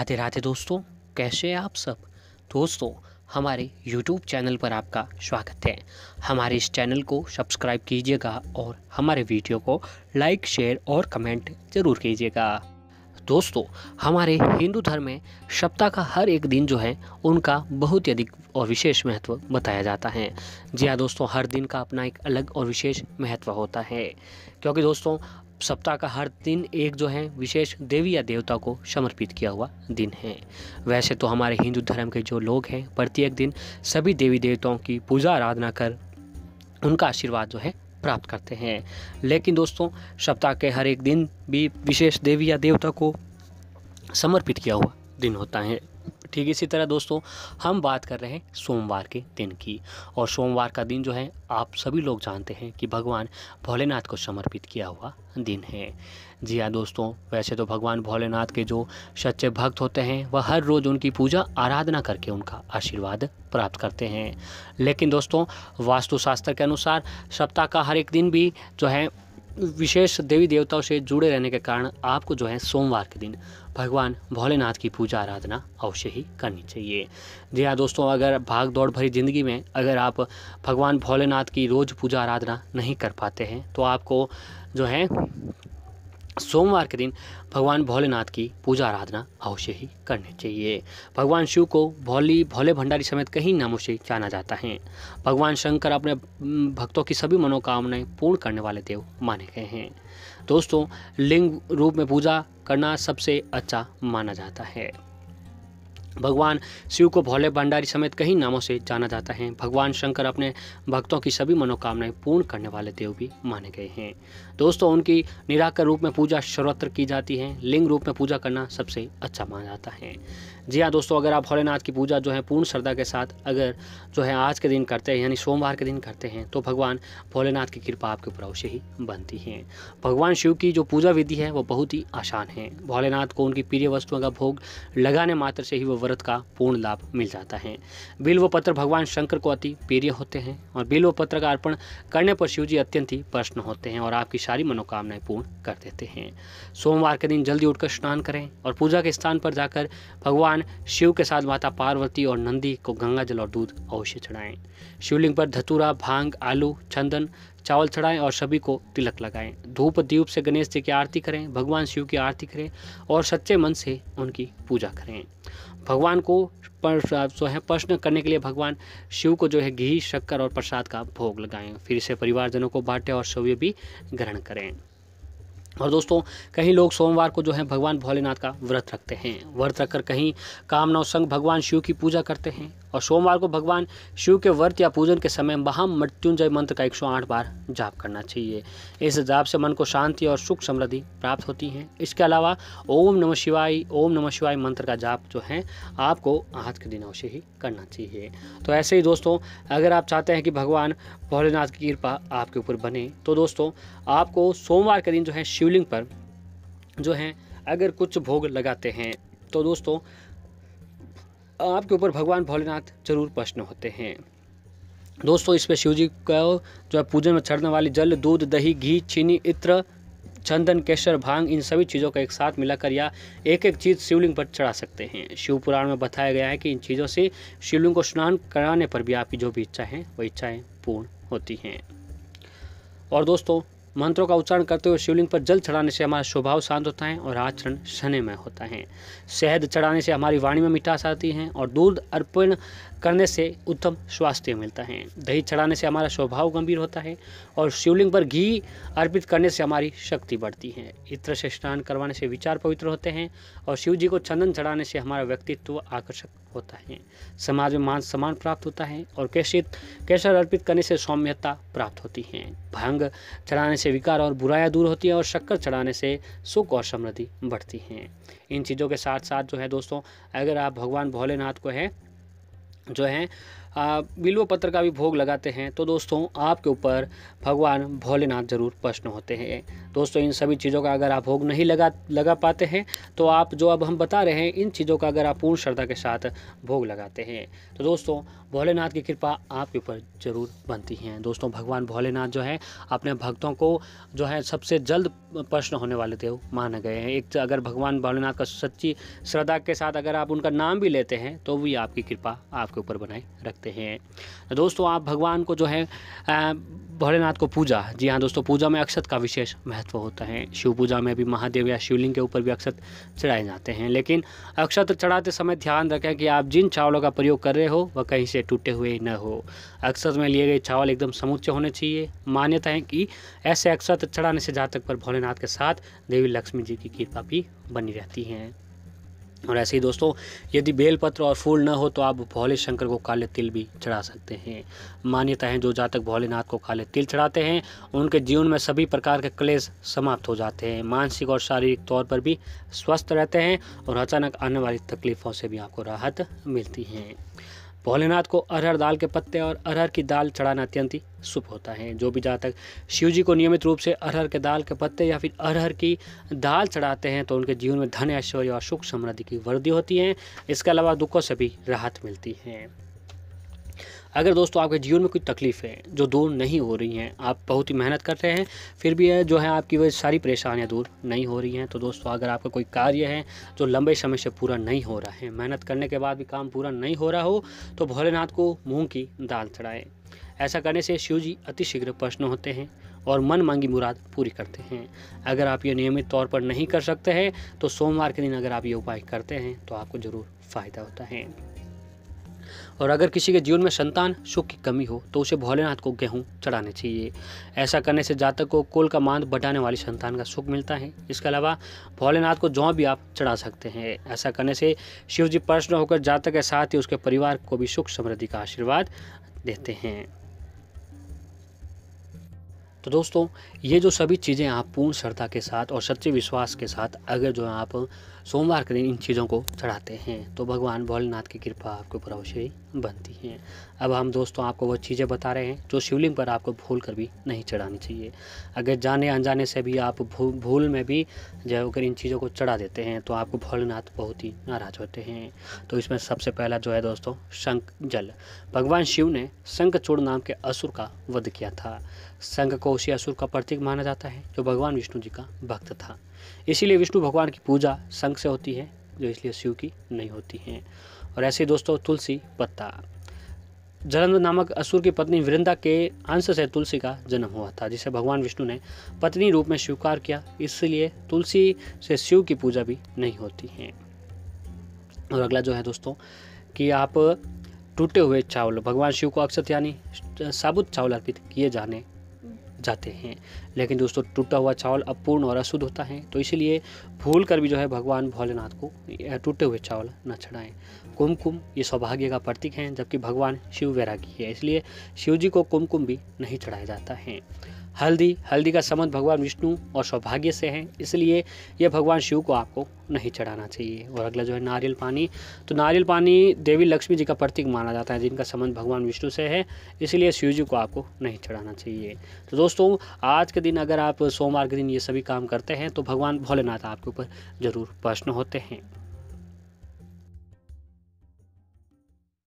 राधे राधे दोस्तों, कैसे हैं आप सब। दोस्तों, हमारे YouTube चैनल पर आपका स्वागत है। हमारे इस चैनल को सब्सक्राइब कीजिएगा और हमारे वीडियो को लाइक, शेयर और कमेंट ज़रूर कीजिएगा। दोस्तों, हमारे हिंदू धर्म में सप्ताह का हर एक दिन जो है उनका बहुत ही अधिक और विशेष महत्व बताया जाता है। जी हाँ दोस्तों, हर दिन का अपना एक अलग और विशेष महत्व होता है, क्योंकि दोस्तों सप्ताह का हर दिन एक जो है विशेष देवी या देवता को समर्पित किया हुआ दिन है। वैसे तो हमारे हिंदू धर्म के जो लोग हैं प्रत्येक दिन सभी देवी देवताओं की पूजा आराधना कर उनका आशीर्वाद जो है प्राप्त करते हैं, लेकिन दोस्तों सप्ताह के हर एक दिन भी विशेष देवी या देवता को समर्पित किया हुआ दिन होता है। ठीक इसी तरह दोस्तों हम बात कर रहे हैं सोमवार के दिन की, और सोमवार का दिन जो है आप सभी लोग जानते हैं कि भगवान भोलेनाथ को समर्पित किया हुआ दिन है। जी हाँ दोस्तों, वैसे तो भगवान भोलेनाथ के जो सच्चे भक्त होते हैं वह हर रोज़ उनकी पूजा आराधना करके उनका आशीर्वाद प्राप्त करते हैं, लेकिन दोस्तों वास्तुशास्त्र के अनुसार सप्ताह का हर एक दिन भी जो है विशेष देवी देवताओं से जुड़े रहने के कारण आपको जो है सोमवार के दिन भगवान भोलेनाथ की पूजा आराधना अवश्य ही करनी चाहिए। जी हाँ दोस्तों, अगर भाग दौड़ भरी ज़िंदगी में अगर आप भगवान भोलेनाथ की रोज़ पूजा आराधना नहीं कर पाते हैं तो आपको जो है सोमवार के दिन भगवान भोलेनाथ की पूजा आराधना अवश्य ही करनी चाहिए। भगवान शिव को भोले भंडारी समेत कई नामों से जाना जाता है। भगवान शंकर अपने भक्तों की सभी मनोकामनाएं पूर्ण करने वाले देव माने गए हैं। दोस्तों, लिंग रूप में पूजा करना सबसे अच्छा माना जाता है। भगवान शिव को भोले भंडारी समेत कई नामों से जाना जाता है। भगवान शंकर अपने भक्तों की सभी मनोकामनाएं पूर्ण करने वाले देव भी माने गए हैं। दोस्तों, उनकी निराकार रूप में पूजा सर्वत्र की जाती है। लिंग रूप में पूजा करना सबसे अच्छा माना जाता है। जी हाँ दोस्तों, अगर आप भोलेनाथ की पूजा जो है पूर्ण श्रद्धा के साथ अगर जो है आज के दिन करते हैं यानी सोमवार के दिन करते हैं तो भगवान भोलेनाथ की कृपा आपके ऊपर अवश्य ही बनती है। भगवान शिव की जो पूजा विधि है वो बहुत ही आसान है। भोलेनाथ को उनकी प्रिय वस्तुओं का भोग लगाने मात्र से ही वो व्रत का पूर्ण लाभ मिल जाता है। बिल्व पत्र भगवान शंकर को अति प्रिय होते हैं और बिल्व पत्र का अर्पण करने पर शिव जी अत्यंत ही प्रसन्न होते हैं और आपकी सारी मनोकामनाएं पूर्ण कर देते हैं। सोमवार के दिन जल्दी उठकर स्नान करें और पूजा के स्थान पर जाकर भगवान शिव के साथ माता पार्वती और नंदी को गंगा जल और दूध अवश्य चढ़ाएं। शिवलिंग पर धतूरा, भांग, आलू, चंदन, चावल चढ़ाएं और सभी को तिलक लगाएं। धूप दीप से गणेश जी की आरती करें, भगवान शिव की आरती करें और सच्चे मन से उनकी पूजा करें। भगवान को जो है प्रश्न करने के लिए भगवान शिव को जो है घी, शक्कर और प्रसाद का भोग लगाएं। फिर इसे परिवारजनों को बांटें और सभी भी ग्रहण करें। और दोस्तों, कई लोग सोमवार को जो है भगवान भोलेनाथ का व्रत रखते हैं। व्रत रखकर कहीं कामनाओं संग भगवान शिव की पूजा करते हैं और सोमवार को भगवान शिव के व्रत या पूजन के समय महामृत्युंजय मंत्र का 108 बार जाप करना चाहिए। इस जाप से मन को शांति और सुख समृद्धि प्राप्त होती है। इसके अलावा ओम नमः शिवाय मंत्र का जाप जो है आपको आज के दिन अवश्य ही करना चाहिए। तो ऐसे ही दोस्तों, अगर आप चाहते हैं कि भगवान भोलेनाथ की कृपा आपके ऊपर बने तो दोस्तों आपको सोमवार के दिन जो है शिवलिंग पर जो है अगर कुछ भोग लगाते हैं तो दोस्तों आपके ऊपर भगवान भोलेनाथ जरूर प्रसन्न होते हैं। दोस्तों, इस पे शिव जी को जो है पूजन में चढ़ने वाली जल, दूध, दही, घी, चीनी, इत्र, चंदन, केसर, भांग, इन सभी चीज़ों का एक साथ मिलाकर या एक एक चीज़ शिवलिंग पर चढ़ा सकते हैं। शिव पुराण में बताया गया है कि इन चीज़ों से शिवलिंग को स्नान कराने पर भी आपकी जो भी इच्छा है वह इच्छाएँ पूर्ण होती हैं। और दोस्तों, मंत्रों का उच्चारण करते हुए शिवलिंग पर जल चढ़ाने से हमारा स्वभाव शांत होता है और आचरण शनिमय होता है। शहद चढ़ाने से हमारी वाणी में मिठास आती है और दूध अर्पण करने से उत्तम स्वास्थ्य मिलता है। दही चढ़ाने से हमारा स्वभाव गंभीर होता है और शिवलिंग पर घी अर्पित करने से हमारी शक्ति बढ़ती है। इत्र से स्नान करवाने से विचार पवित्र होते हैं और शिव जी को चंदन चढ़ाने से हमारा व्यक्तित्व आकर्षक होता है। समाज में मान सम्मान प्राप्त होता है और केसर अर्पित करने से सौम्यता प्राप्त होती है। भांग चढ़ाने से विकार और बुराइयां दूर होती है और शक्कर चढ़ाने से सुख और समृद्धि बढ़ती है। इन चीज़ों के साथ साथ जो है दोस्तों, अगर आप भगवान भोलेनाथ को है जो है बिल्व पत्र का भी भोग लगाते हैं तो दोस्तों आपके ऊपर भगवान भोलेनाथ जरूर प्रसन्न होते हैं। दोस्तों इन सभी चीज़ों का अगर आप भोग नहीं लगा पाते हैं तो आप जो अब हम बता रहे हैं इन चीज़ों का अगर आप पूर्ण श्रद्धा के साथ भोग लगाते हैं तो दोस्तों भोलेनाथ की कृपा आपके ऊपर ज़रूर बनती है। दोस्तों भगवान भोलेनाथ जो है अपने भक्तों को जो है सबसे जल्द प्रसन्न होने वाले देव माने गए हैं। एक अगर भगवान भोलेनाथ का सच्ची श्रद्धा के साथ अगर आप उनका नाम भी लेते हैं तो भी आपकी कृपा आपके ऊपर बनाए रखते हैं। दोस्तों आप भगवान को जो है भोलेनाथ को पूजा, जी हाँ दोस्तों, पूजा में अक्षत का विशेष महत्व होता है। शिव पूजा में भी महादेव या शिवलिंग के ऊपर भी अक्षत चढ़ाए जाते हैं, लेकिन अक्षत चढ़ाते समय ध्यान रखें कि आप जिन चावलों का प्रयोग कर रहे हो वह कहीं से टूटे हुए न हो। अक्षत में लिए गए चावल एकदम समूचे होने चाहिए। मान्यता है कि ऐसे अक्षत चढ़ाने से जातक पर भोलेनाथ के साथ देवी लक्ष्मी जी की कृपा भी बनी रहती है। और ऐसे ही दोस्तों यदि बेलपत्र और फूल न हो तो आप भोले शंकर को काले तिल भी चढ़ा सकते हैं। मान्यता है जो जातक भोलेनाथ को काले तिल चढ़ाते हैं उनके जीवन में सभी प्रकार के क्लेश समाप्त हो जाते हैं, मानसिक और शारीरिक तौर पर भी स्वस्थ रहते हैं और अचानक आने वाली तकलीफ़ों से भी आपको राहत मिलती है। भोलेनाथ को अरहर दाल के पत्ते और अरहर की दाल चढ़ाना अत्यंत ही शुभ होता है। जो भी जातक शिव जी को नियमित रूप से अरहर के दाल के पत्ते या फिर अरहर की दाल चढ़ाते हैं तो उनके जीवन में धन, ऐश्वर्य और सुख समृद्धि की वृद्धि होती है। इसके अलावा दुखों से भी राहत मिलती है। अगर दोस्तों आपके जीवन में कोई तकलीफ़ है जो दूर नहीं हो रही हैं, आप बहुत ही मेहनत कर रहे हैं फिर भी जो है आपकी वह सारी परेशानियां दूर नहीं हो रही हैं, तो दोस्तों अगर आपका कोई कार्य है जो लंबे समय से पूरा नहीं हो रहा है, मेहनत करने के बाद भी काम पूरा नहीं हो रहा हो, तो भोलेनाथ को मूंग की दाल चढ़ाएं। ऐसा करने से शिव जी अतिशीघ्र प्रसन्न होते हैं और मन मांगी मुराद पूरी करते हैं। अगर आप ये नियमित तौर पर नहीं कर सकते हैं तो सोमवार के दिन अगर आप ये उपाय करते हैं तो आपको ज़रूर फ़ायदा होता है। और अगर किसी के जीवन में संतान सुख की कमी हो तो उसे भोलेनाथ को गेहूं चढ़ाने चाहिए। ऐसा करने से जातक को कुल का मान बढ़ाने वाली संतान का सुख मिलता है। इसके अलावा भोलेनाथ को जौ भी आप चढ़ा सकते हैं। ऐसा करने से शिव जी प्रसन्न होकर जातक के साथ ही उसके परिवार को भी सुख समृद्धि का आशीर्वाद देते हैं। तो दोस्तों ये जो सभी चीज़ें आप पूर्ण श्रद्धा के साथ और सच्चे विश्वास के साथ अगर जो आप सोमवार के दिन इन चीज़ों को चढ़ाते हैं तो भगवान भोलेनाथ की कृपा आपके ऊपर अवश्य ही बनती है। अब हम दोस्तों आपको वो चीज़ें बता रहे हैं जो शिवलिंग पर आपको भूल कर भी नहीं चढ़ानी चाहिए। अगर जाने अनजाने से भी आप भूल में भी जो अगर इन चीज़ों को चढ़ा देते हैं तो आपको भोलेनाथ बहुत ही नाराज़ होते हैं। तो इसमें सबसे पहला जो है दोस्तों शंख जल। भगवान शिव ने शंखचूड़ नाम के असुर का वध किया था। शंख को उसी असुर का प्रतीक माना जाता है जो भगवान विष्णु जी का भक्त था। इसीलिए विष्णु भगवान की पूजा शंख से होती है जो इसलिए शिव की नहीं होती है। और ऐसे दोस्तों तुलसी पत्ता। जलंध नामक असुर की पत्नी वृंदा के अंश से तुलसी का जन्म हुआ था जिसे भगवान विष्णु ने पत्नी रूप में स्वीकार किया, इसलिए तुलसी से शिव की पूजा भी नहीं होती है। और अगला जो है दोस्तों कि आप टूटे हुए चावल, भगवान शिव को अक्षत यानी साबुत चावल अर्पित किए जाते हैं, लेकिन दोस्तों टूटा हुआ चावल अपूर्ण और अशुद्ध होता है, तो इसीलिए भूल कर भी जो है भगवान भोलेनाथ को टूटे हुए चावल न चढ़ाएं। कुमकुम ये सौभाग्य का प्रतीक है जबकि भगवान शिव वैरागी है, इसलिए शिव जी को कुमकुम भी नहीं चढ़ाया जाता है। हल्दी का संबंध भगवान विष्णु और सौभाग्य से है, इसलिए यह भगवान शिव को आपको नहीं चढ़ाना चाहिए। और अगला जो है नारियल पानी, तो नारियल पानी देवी लक्ष्मी जी का प्रतीक माना जाता है जिनका संबंध भगवान विष्णु से है, इसलिए शिव जी को आपको नहीं चढ़ाना चाहिए। तो दोस्तों आज के दिन अगर आप सोमवार के दिन ये सभी काम करते हैं तो भगवान भोलेनाथ आपके ऊपर ज़रूर प्रसन्न होते हैं।